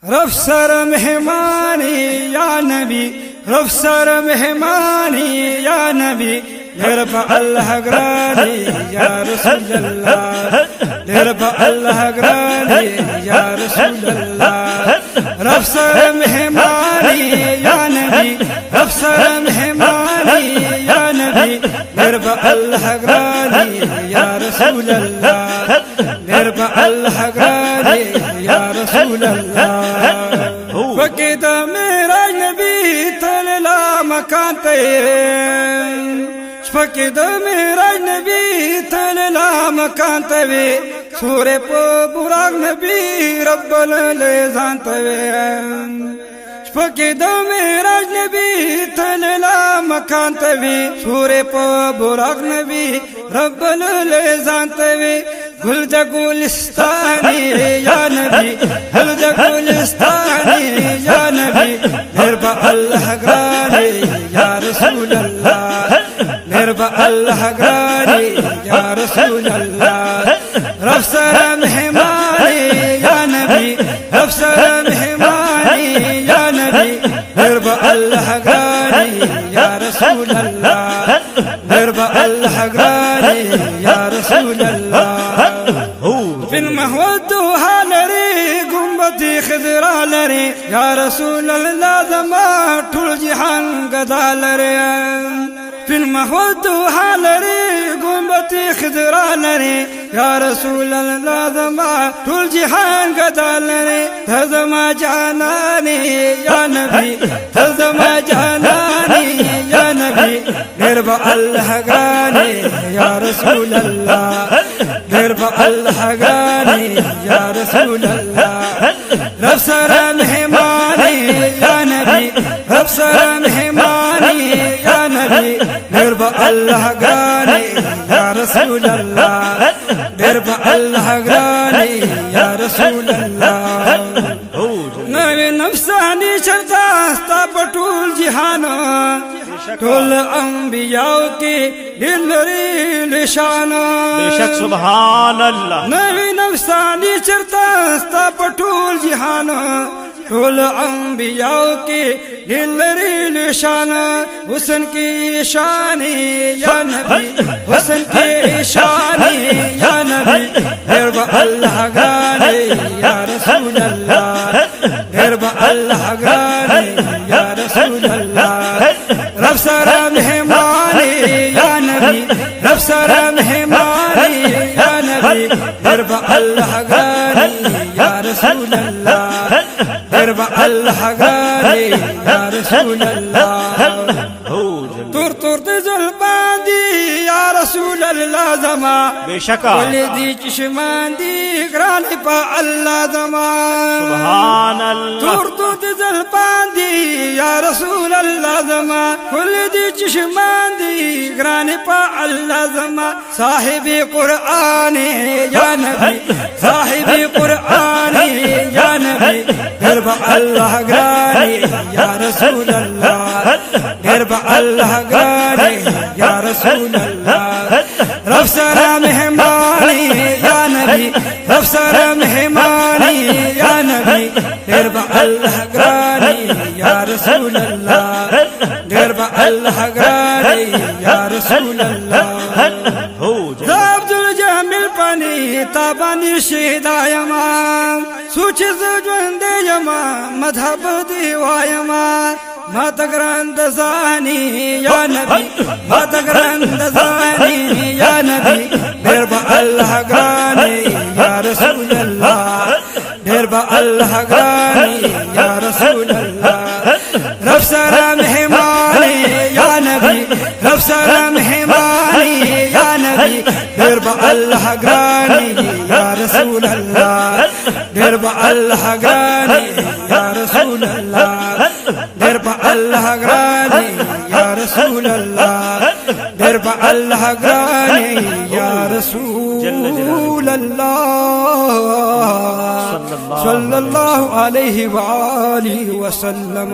رفسر مہمانی یا نبی، رفسر مہمانی یا نبی، نرفع اللہ گرانی یا رسول اللہ، نرفع اللہ گرانی یا رسول اللہ، رفسر مہمانی یا نبی، رفسر مہمانی یا نبی، نرفع اللہ گرانی یا رسول اللہ، نرفع اللہ گرانی یا رسول اللہ. وقت میرا نبی تللا مکان تیرے، فقد میرا نبی تللا مکان تیرے، سورے پو براغ نبی رب اللیزان تیرے، فقد میرا نبی تللا مکان تیرے، سورے پو براغ نبی رب اللیزان تیرے. گلج گلستانی یا نبی، گلج گلستانی یا نبی، نرفع اللہ گرانی یا رسول اللہ، نرفع اللہ گرانی یا رسول اللہ، رفسر مہمانی یا نبی، رفسر مہمانی یا نبی، نرفع اللہ گرانی یا رسول اللہ، نرفع اللہ گرانی یا رسول اللہ. بالمهودها لري قنبتي خضرا لري يا رسول الله زما طول جهان قدا لري، بالمهودها لري قنبتي خضرا لري يا رسول الله زما طول جهان قدا لري، تزما جاناني يا نبي، تزما جاناني يا نبي، نرفع الله غاني يا رسول الله، نرفع الله غاني يا رسول الله، رفسر مهماني يا نبي، رفسر مهماني يا نبي، نرفع الله غاني يا رسول الله، نرفع الله غاني يا رسول الله. نوی نفسانی چرتا ستا پٹول جہانا، ٹول انبیاء کی دل لری لشانا، بے شک سبحان اللہ. نوی نفسانی چرتا ستا پٹول جہانا، ٹول انبیاء کی دل لری لشانا، حسن کی شانی یا نبی، حسن کی شانی یا نبی، نرفع اللہ گرانی یا رسول اللہ، نرفع اللہ گرانی یا رسول اللہ، رفسر مہمانی یا نبی، رفسر مہمانی یا نبی، نرفع اللہ گرانی یا رسول اللہ، نرفع اللہ گرانی یا رسول اللہ. تور تور زلفان دی یا رسول اللہ زما، بے شک ولدی چشمان دی گران پا اللہ زما، سبحان اللہ. تور تور زلفان دی یا رسول اللہ زما، ولدی چشمان دی گران پا اللہ زما، صاحب قرآن یا نبی، صاحب قرآن یا نبی، نرفع اللہ گرانی یا رسول اللہ، نرفع اللہ گرانی یا رسول اللہ، رفسر مہمانی یا نبی، رفسر مہمانی یا نبی، نرفع اللہ گرانی یا رسول اللہ، نرفع اللہ گرانی یا رسول اللہ. عبد الجمیل پانی تابانی شہدا یما، سوچ زجوند یما مذہب دیوا یما، مات گرند زانی یا نبی، مات گرند زانی یا نبی، نرفع اللہ گرانی یا رسول اللہ، نرفع اللہ گرانی یا رسول اللہ، رفسر مہمانی یا نبی، رفسر مہمانی یا نبی، نرفع اللہ گرانی یا رسول اللہ، نرفع اللہ گرانی یا رسول اللہ، نرفع اللہ گرانی یا رسول اللہ، نرفع اللہ گرانی یا رسول اللہ صلی اللہ علیہ وآلہ وسلم.